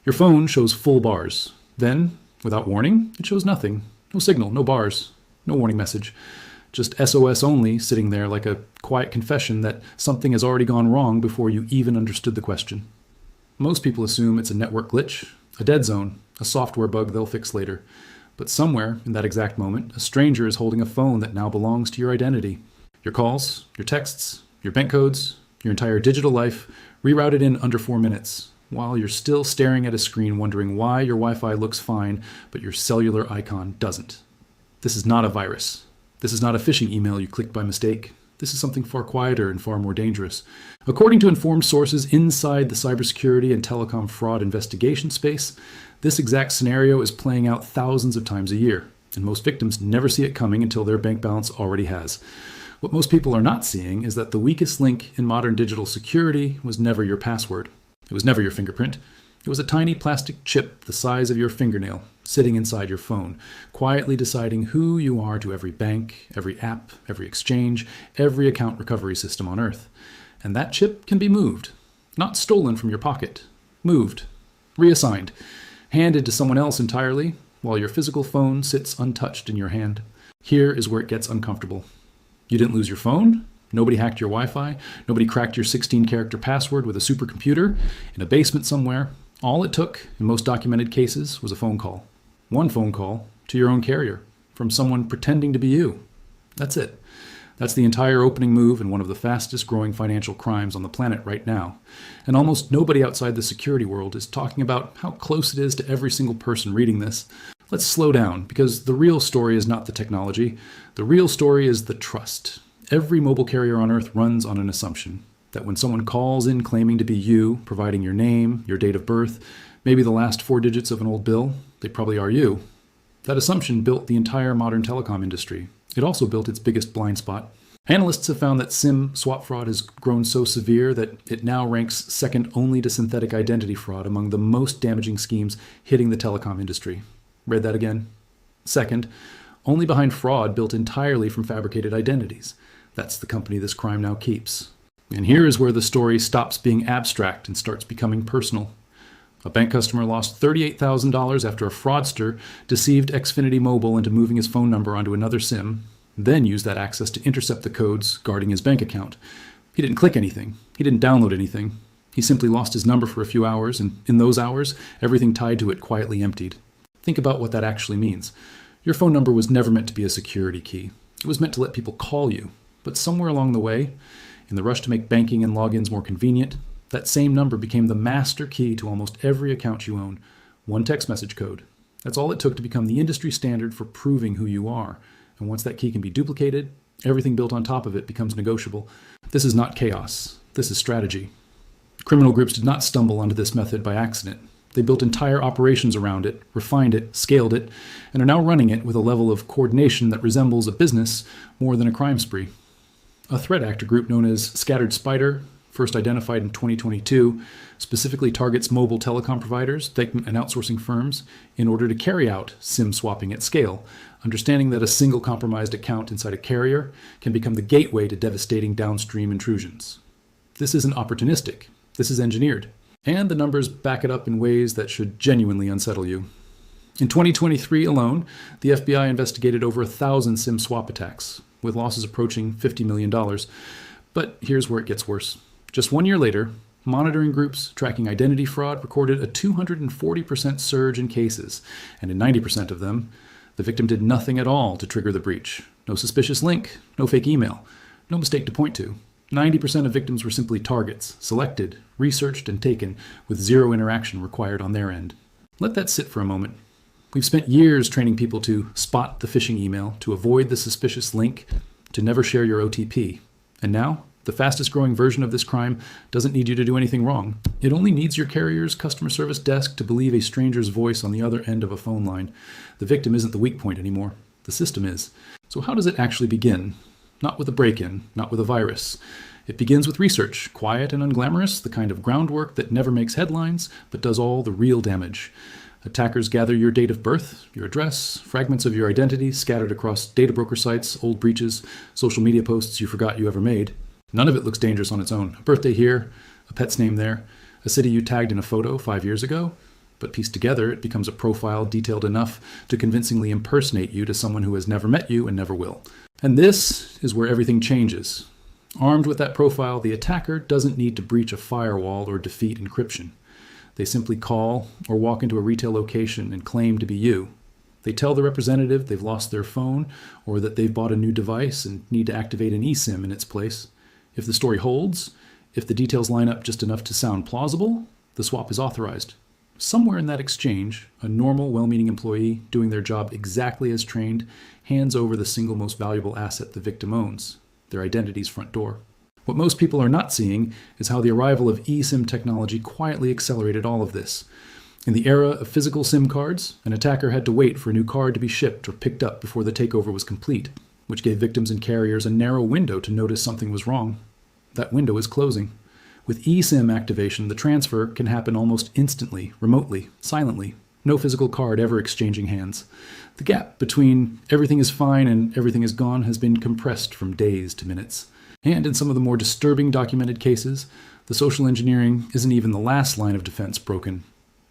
Your phone shows full bars. Then, without warning, it shows nothing. No signal, no bars, no warning message. Just SOS only, sitting there like a quiet confession that something has already gone wrong before you even understood the question. Most people assume it's a network glitch, a dead zone, a software bug they'll fix later. But somewhere, in that exact moment, a stranger is holding a phone that now belongs to your identity. Your calls, your texts, your bank codes, your entire digital life, rerouted in under 4 minutes, while you're still staring at a screen wondering why your Wi-Fi looks fine, but your cellular icon doesn't. This is not a virus. This is not a phishing email you clicked by mistake. This is something far quieter and far more dangerous. According to informed sources inside the cybersecurity and telecom fraud investigation space, this exact scenario is playing out thousands of times a year, and most victims never see it coming until their bank balance already has. What most people are not seeing is that the weakest link in modern digital security was never your password. It was never your fingerprint. It was a tiny plastic chip the size of your fingernail, sitting inside your phone, quietly deciding who you are to every bank, every app, every exchange, every account recovery system on Earth. And that chip can be moved, not stolen from your pocket, moved, reassigned, handed to someone else entirely, while your physical phone sits untouched in your hand. Here is where it gets uncomfortable. You didn't lose your phone. Nobody hacked your Wi-Fi. Nobody cracked your 16-character password with a supercomputer in a basement somewhere. All it took, in most documented cases, was a phone call. One phone call to your own carrier from someone pretending to be you. That's it. That's the entire opening move in one of the fastest growing financial crimes on the planet right now. And almost nobody outside the security world is talking about how close it is to every single person reading this. Let's slow down, because the real story is not the technology. The real story is the trust. Every mobile carrier on Earth runs on an assumption that when someone calls in claiming to be you, providing your name, your date of birth, maybe the last 4 digits of an old bill, they probably are you. That assumption built the entire modern telecom industry. It also built its biggest blind spot. Analysts have found that SIM swap fraud has grown so severe that it now ranks second only to synthetic identity fraud among the most damaging schemes hitting the telecom industry. Read that again. Second, only behind fraud built entirely from fabricated identities. That's the company this crime now keeps. And here is where the story stops being abstract and starts becoming personal. A bank customer lost $38,000 after a fraudster deceived Xfinity Mobile into moving his phone number onto another SIM, then used that access to intercept the codes guarding his bank account. He didn't click anything. He didn't download anything. He simply lost his number for a few hours, and in those hours, everything tied to it quietly emptied. Think about what that actually means. Your phone number was never meant to be a security key. It was meant to let people call you. But somewhere along the way, in the rush to make banking and logins more convenient, that same number became the master key to almost every account you own. One text message code. That's all it took to become the industry standard for proving who you are. And once that key can be duplicated, everything built on top of it becomes negotiable. This is not chaos. This is strategy. Criminal groups did not stumble onto this method by accident. They built entire operations around it, refined it, scaled it, and are now running it with a level of coordination that resembles a business more than a crime spree. A threat actor group known as Scattered Spider, first identified in 2022, specifically targets mobile telecom providers and outsourcing firms in order to carry out SIM swapping at scale, understanding that a single compromised account inside a carrier can become the gateway to devastating downstream intrusions. This isn't opportunistic. This is engineered. And the numbers back it up in ways that should genuinely unsettle you. In 2023 alone, the FBI investigated over 1,000 SIM swap attacks, with losses approaching $50 million. But here's where it gets worse. Just 1 year later, monitoring groups tracking identity fraud recorded a 240% surge in cases, and in 90% of them, the victim did nothing at all to trigger the breach. No suspicious link, no fake email, no mistake to point to. 90% of victims were simply targets, selected, researched, and taken, with zero interaction required on their end. Let that sit for a moment. We've spent years training people to spot the phishing email, to avoid the suspicious link, to never share your OTP. And now, the fastest growing version of this crime doesn't need you to do anything wrong. It only needs your carrier's customer service desk to believe a stranger's voice on the other end of a phone line. The victim isn't the weak point anymore. The system is. So how does it actually begin? Not with a break-in, not with a virus. It begins with research, quiet and unglamorous, the kind of groundwork that never makes headlines, but does all the real damage. Attackers gather your date of birth, your address, fragments of your identity scattered across data broker sites, old breaches, social media posts you forgot you ever made. None of it looks dangerous on its own. A birthday here, a pet's name there, a city you tagged in a photo 5 years ago. but pieced together, it becomes a profile detailed enough to convincingly impersonate you to someone who has never met you and never will. And this is where everything changes. Armed with that profile, the attacker doesn't need to breach a firewall or defeat encryption. They simply call or walk into a retail location and claim to be you. They tell the representative they've lost their phone or that they've bought a new device and need to activate an eSIM in its place. If the story holds, if the details line up just enough to sound plausible, the swap is authorized. Somewhere in that exchange, a normal, well-meaning employee doing their job exactly as trained hands over the single most valuable asset the victim owns, their identity's front door. What most people are not seeing is how the arrival of eSIM technology quietly accelerated all of this. In the era of physical SIM cards, an attacker had to wait for a new card to be shipped or picked up before the takeover was complete, which gave victims and carriers a narrow window to notice something was wrong. That window is closing. With eSIM activation, the transfer can happen almost instantly, remotely, silently. No physical card ever exchanging hands. The gap between everything is fine and everything is gone has been compressed from days to minutes. And in some of the more disturbing documented cases, the social engineering isn't even the last line of defense broken.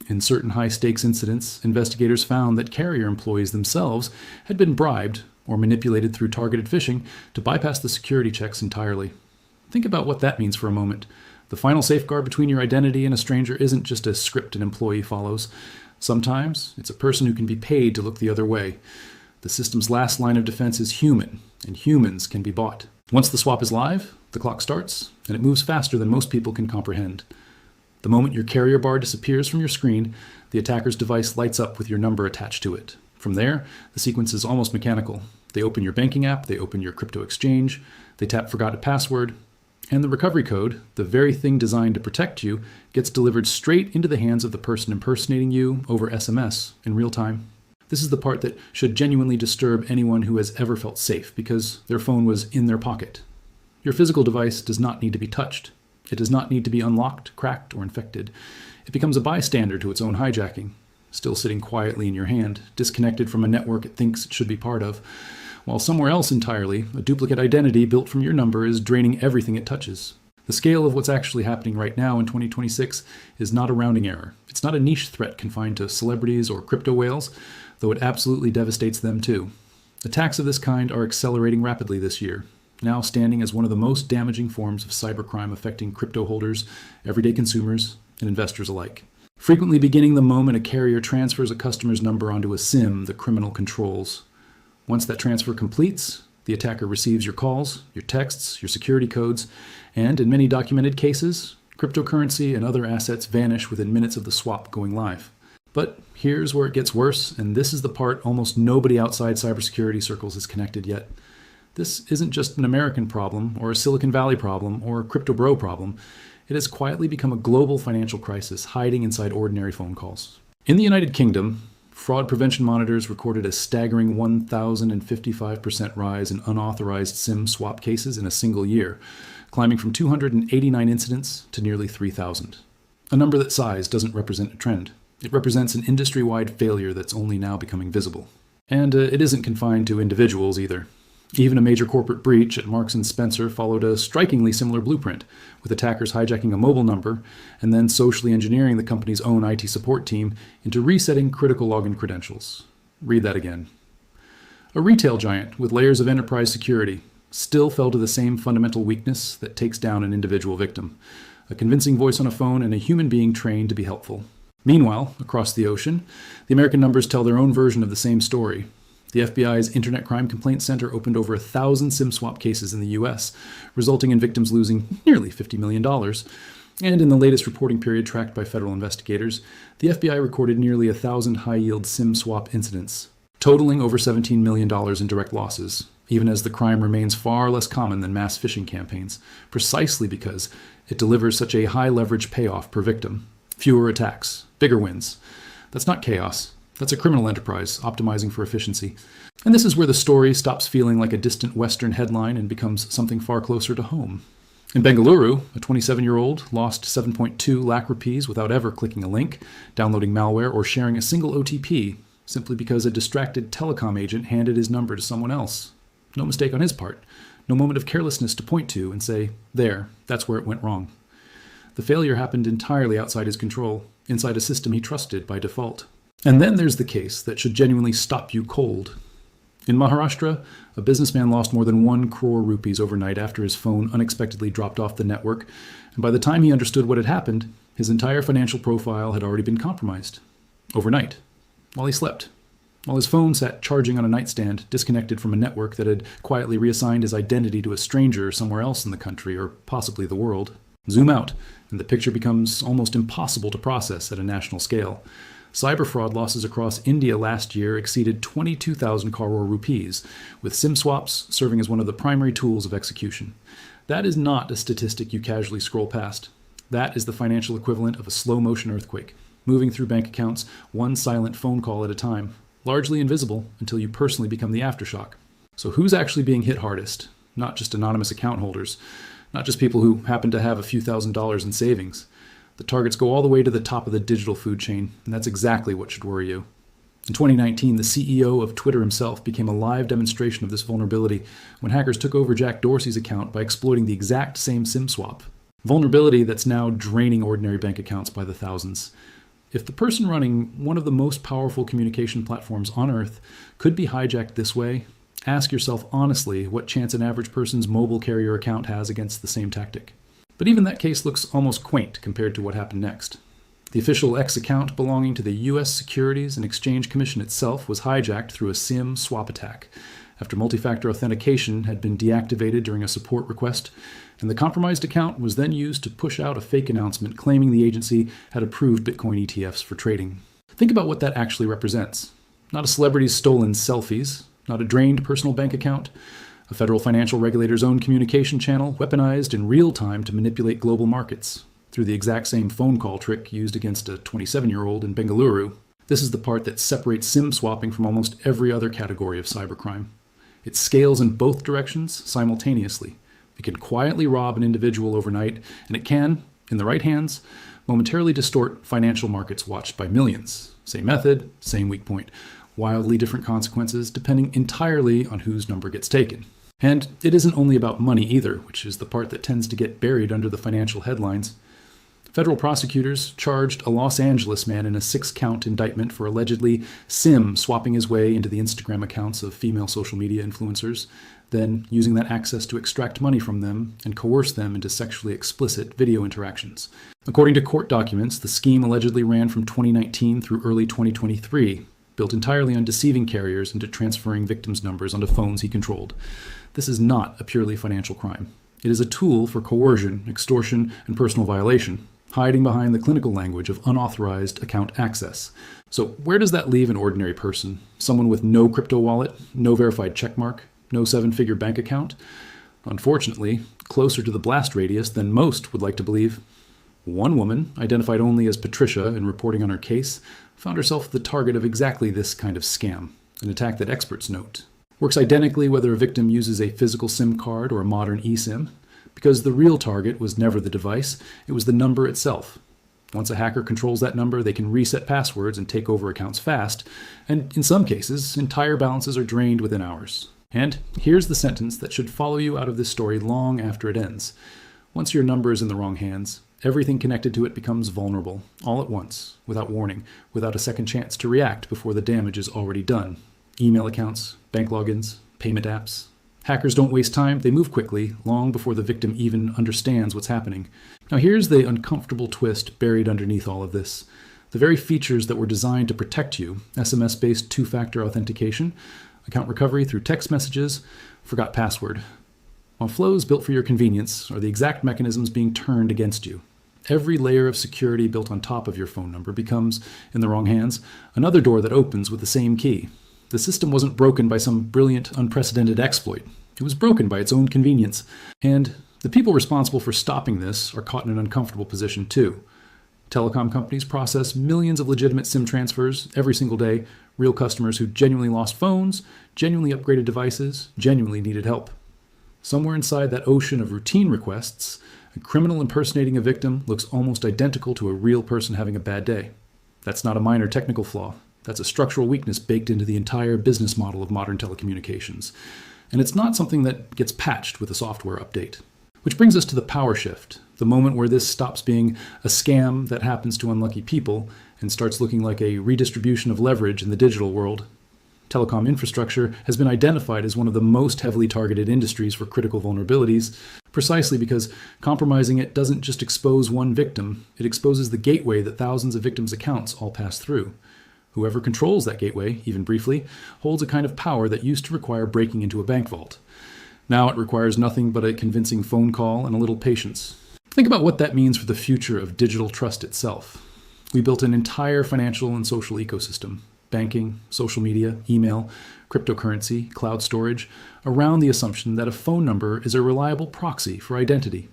In certain high-stakes incidents, investigators found that carrier employees themselves had been bribed or manipulated through targeted phishing to bypass the security checks entirely. Think about what that means for a moment. The final safeguard between your identity and a stranger isn't just a script an employee follows. Sometimes it's a person who can be paid to look the other way. The system's last line of defense is human, and humans can be bought. Once the swap is live, the clock starts, and it moves faster than most people can comprehend. The moment your carrier bar disappears from your screen, the attacker's device lights up with your number attached to it. From there, the sequence is almost mechanical. They open your banking app, they open your crypto exchange, they tap forgot a password, and the recovery code, the very thing designed to protect you, gets delivered straight into the hands of the person impersonating you over SMS in real time. This is the part that should genuinely disturb anyone who has ever felt safe because their phone was in their pocket. Your physical device does not need to be touched. It does not need to be unlocked, cracked, or infected. It becomes a bystander to its own hijacking, still sitting quietly in your hand, disconnected from a network it thinks it should be part of, while somewhere else entirely, a duplicate identity built from your number is draining everything it touches. The scale of what's actually happening right now in 2026 is not a rounding error. It's not a niche threat confined to celebrities or crypto whales, though it absolutely devastates them too. Attacks of this kind are accelerating rapidly this year, now standing as one of the most damaging forms of cybercrime affecting crypto holders, everyday consumers, and investors alike. Frequently beginning the moment a carrier transfers a customer's number onto a SIM the criminal controls. Once that transfer completes, the attacker receives your calls, your texts, your security codes, and in many documented cases, cryptocurrency and other assets vanish within minutes of the swap going live. But here's where it gets worse, and this is the part almost nobody outside cybersecurity circles is connected yet. This isn't just an American problem, or a Silicon Valley problem, or a crypto bro problem. It has quietly become a global financial crisis hiding inside ordinary phone calls. In the United Kingdom, fraud prevention monitors recorded a staggering 1,055% rise in unauthorized SIM swap cases in a single year, climbing from 289 incidents to nearly 3,000. A number that size doesn't represent a trend. It represents an industry-wide failure that's only now becoming visible. And it isn't confined to individuals either. Even a major corporate breach at Marks & Spencer followed a strikingly similar blueprint, with attackers hijacking a mobile number and then socially engineering the company's own IT support team into resetting critical login credentials. Read that again. A retail giant with layers of enterprise security still fell to the same fundamental weakness that takes down an individual victim: a convincing voice on a phone and a human being trained to be helpful. Meanwhile, across the ocean, the American numbers tell their own version of the same story. The FBI's Internet Crime Complaint Center opened over 1,000 SIM swap cases in the U.S., resulting in victims losing nearly $50 million. And in the latest reporting period tracked by federal investigators, the FBI recorded nearly 1,000 high-yield SIM swap incidents, totaling over $17 million in direct losses, even as the crime remains far less common than mass phishing campaigns, precisely because it delivers such a high-leverage payoff per victim. Fewer attacks, bigger wins. That's not chaos. That's a criminal enterprise optimizing for efficiency. And this is where the story stops feeling like a distant Western headline and becomes something far closer to home. In Bengaluru, a 27-year-old lost 7.2 lakh rupees without ever clicking a link, downloading malware, or sharing a single OTP, simply because a distracted telecom agent handed his number to someone else. No mistake on his part. No moment of carelessness to point to and say, there, that's where it went wrong. The failure happened entirely outside his control. inside a system he trusted by default. And then there's the case that should genuinely stop you cold. In Maharashtra, a businessman lost more than 1 crore rupees overnight after his phone unexpectedly dropped off the network, and by the time he understood what had happened, his entire financial profile had already been compromised. Overnight, while he slept, while his phone sat charging on a nightstand, disconnected from a network that had quietly reassigned his identity to a stranger somewhere else in the country, or possibly the world. Zoom out, and the picture becomes almost impossible to process at a national scale. Cyber fraud losses across India last year exceeded 22,000 crore rupees, with SIM swaps serving as one of the primary tools of execution. That is not a statistic you casually scroll past. That is the financial equivalent of a slow-motion earthquake, moving through bank accounts one silent phone call at a time, largely invisible until you personally become the aftershock. So who's actually being hit hardest? Not just anonymous account holders, not just people who happen to have a few $1,000s in savings. The targets go all the way to the top of the digital food chain, and that's exactly what should worry you. In 2019, the CEO of Twitter himself became a live demonstration of this vulnerability when hackers took over Jack Dorsey's account by exploiting the exact same SIM swap. Vulnerability that's now draining ordinary bank accounts by the thousands. If the person running one of the most powerful communication platforms on Earth could be hijacked this way, ask yourself honestly what chance an average person's mobile carrier account has against the same tactic. But even that case looks almost quaint compared to what happened next. The official X account belonging to the U.S. Securities and Exchange Commission itself was hijacked through a SIM swap attack, after multi-factor authentication had been deactivated during a support request, and the compromised account was then used to push out a fake announcement claiming the agency had approved Bitcoin ETFs for trading. Think about what that actually represents. Not a celebrity's stolen selfies, not a drained personal bank account, a federal financial regulator's own communication channel weaponized in real time to manipulate global markets through the exact same phone call trick used against a 27-year-old in Bengaluru. This is the part that separates SIM swapping from almost every other category of cybercrime. It scales in both directions simultaneously. It can quietly rob an individual overnight, and it can, in the right hands, momentarily distort financial markets watched by millions. Same method, same weak point. Wildly different consequences depending entirely on whose number gets taken. And it isn't only about money either, which is the part that tends to get buried under the financial headlines. Federal prosecutors charged a Los Angeles man in a 6-count indictment for allegedly SIM swapping his way into the Instagram accounts of female social media influencers, then using that access to extract money from them and coerce them into sexually explicit video interactions. According to court documents, the scheme allegedly ran from 2019 through early 2023, built entirely on deceiving carriers into transferring victims' numbers onto phones he controlled. This is not a purely financial crime. It is a tool for coercion, extortion, and personal violation, hiding behind the clinical language of unauthorized account access. So where does that leave an ordinary person? Someone with no crypto wallet, no verified checkmark, no 7-figure bank account? Unfortunately, closer to the blast radius than most would like to believe. One woman, identified only as Patricia in reporting on her case, found herself the target of exactly this kind of scam, an attack that experts note works identically whether a victim uses a physical SIM card or a modern eSIM, because the real target was never the device, it was the number itself. Once a hacker controls that number, they can reset passwords and take over accounts fast, and in some cases, entire balances are drained within hours. And here's the sentence that should follow you out of this story long after it ends. Once your number is in the wrong hands, everything connected to it becomes vulnerable, all at once, without warning, without a second chance to react before the damage is already done. Email accounts, bank logins, payment apps. Hackers don't waste time, they move quickly, long before the victim even understands what's happening. Now here's the uncomfortable twist buried underneath all of this. The very features that were designed to protect you, SMS-based 2-factor authentication, account recovery through text messages, forgot password. While flows built for your convenience are the exact mechanisms being turned against you. Every layer of security built on top of your phone number becomes, in the wrong hands, another door that opens with the same key. The system wasn't broken by some brilliant, unprecedented exploit. It was broken by its own convenience. And the people responsible for stopping this are caught in an uncomfortable position too. Telecom companies process millions of legitimate SIM transfers every single day, real customers who genuinely lost phones, genuinely upgraded devices, genuinely needed help. Somewhere inside that ocean of routine requests, a criminal impersonating a victim looks almost identical to a real person having a bad day. That's not a minor technical flaw. That's a structural weakness baked into the entire business model of modern telecommunications. And it's not something that gets patched with a software update. Which brings us to the power shift, The moment where this stops being a scam that happens to unlucky people and starts looking like a redistribution of leverage in the digital world. Telecom infrastructure has been identified as one of the most heavily targeted industries for critical vulnerabilities, precisely because compromising it doesn't just expose one victim, it exposes the gateway that thousands of victims' accounts all pass through. Whoever controls that gateway, even briefly, holds a kind of power that used to require breaking into a bank vault. Now it requires nothing but a convincing phone call and a little patience. Think about what that means for the future of digital trust itself. We built an entire financial and social ecosystem, banking, social media, email, cryptocurrency, cloud storage, around the assumption that a phone number is a reliable proxy for identity.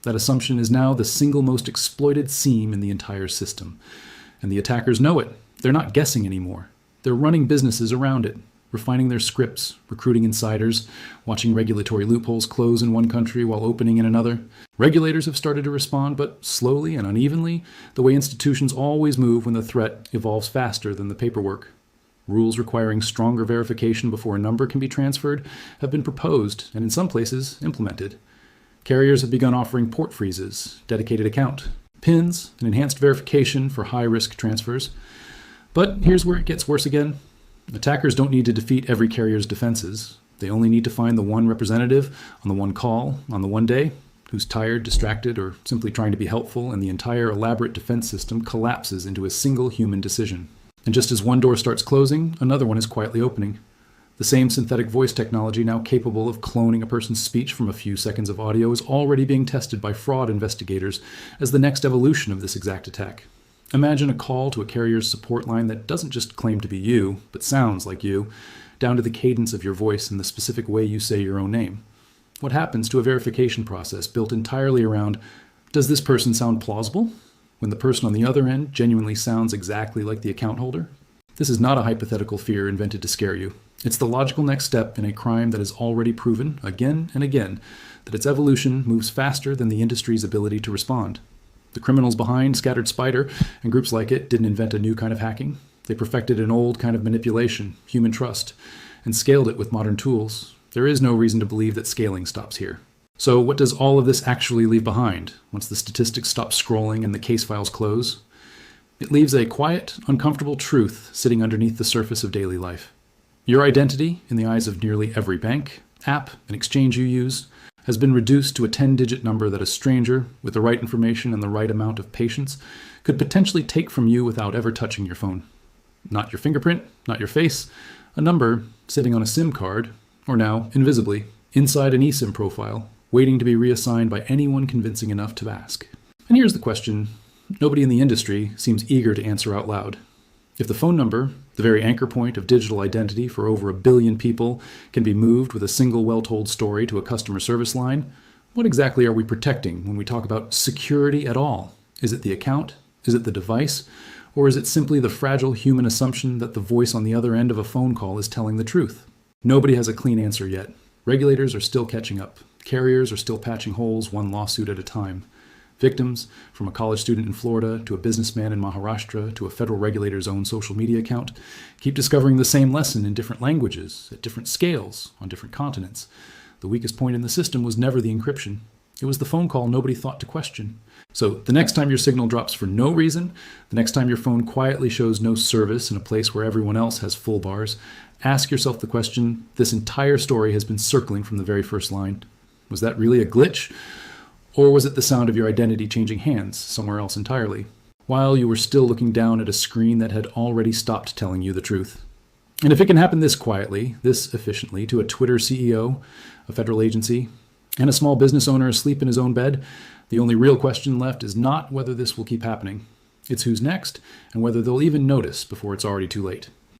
That assumption is now the single most exploited seam in the entire system. And the attackers know it. They're not guessing anymore. They're running businesses around it, refining their scripts, recruiting insiders, watching regulatory loopholes close in one country while opening in another. Regulators have started to respond, but slowly and unevenly, the way institutions always move when the threat evolves faster than the paperwork. Rules requiring stronger verification before a number can be transferred have been proposed and in some places implemented. Carriers have begun offering port freezes, dedicated account, PINs, and enhanced verification for high-risk transfers. But here's where it gets worse again. Attackers don't need to defeat every carrier's defenses. They only need to find the one representative on the one call on the one day who's tired, distracted, or simply trying to be helpful, and the entire elaborate defense system collapses into a single human decision. And just as one door starts closing, another one is quietly opening. The same synthetic voice technology now capable of cloning a person's speech from a few seconds of audio is already being tested by fraud investigators as the next evolution of this exact attack. Imagine a call to a carrier's support line that doesn't just claim to be you, but sounds like you, down to the cadence of your voice and the specific way you say your own name. What happens to a verification process built entirely around, does this person sound plausible? When the person on the other end genuinely sounds exactly like the account holder? This is not a hypothetical fear invented to scare you. It's the logical next step in a crime that has already proven, again and again, that its evolution moves faster than the industry's ability to respond. The criminals behind Scattered Spider and groups like it didn't invent a new kind of hacking. They perfected an old kind of manipulation, human trust, and scaled it with modern tools. There is no reason to believe that scaling stops here. So what does all of this actually leave behind once the statistics stop scrolling and the case files close? It leaves a quiet, uncomfortable truth sitting underneath the surface of daily life. Your identity, in the eyes of nearly every bank, app, and exchange you use, has been reduced to a 10-digit number that a stranger, with the right information and the right amount of patience, could potentially take from you without ever touching your phone. Not your fingerprint, not your face, a number sitting on a SIM card, or now, invisibly, inside an eSIM profile, waiting to be reassigned by anyone convincing enough to ask. And here's the question nobody in the industry seems eager to answer out loud. If the phone number, the very anchor point of digital identity for over 1 billion people, can be moved with a single well-told story to a customer service line, what exactly are we protecting when we talk about security at all? Is it the account? Is it the device? Or is it simply the fragile human assumption that the voice on the other end of a phone call is telling the truth? Nobody has a clean answer yet. Regulators are still catching up. Carriers are still patching holes one lawsuit at a time. Victims, from a college student in Florida to a businessman in Maharashtra to a federal regulator's own social media account, keep discovering the same lesson in different languages, at different scales, on different continents. The weakest point in the system was never the encryption. It was the phone call nobody thought to question. So the next time your signal drops for no reason, the next time your phone quietly shows no service in a place where everyone else has full bars, ask yourself the question this entire story has been circling from the very first line. Was that really a glitch? Or was it the sound of your identity changing hands somewhere else entirely, while you were still looking down at a screen that had already stopped telling you the truth? And if it can happen this quietly, this efficiently, to a Twitter CEO, a federal agency, and a small business owner asleep in his own bed, the only real question left is not whether this will keep happening. It's who's next, and whether they'll even notice before it's already too late.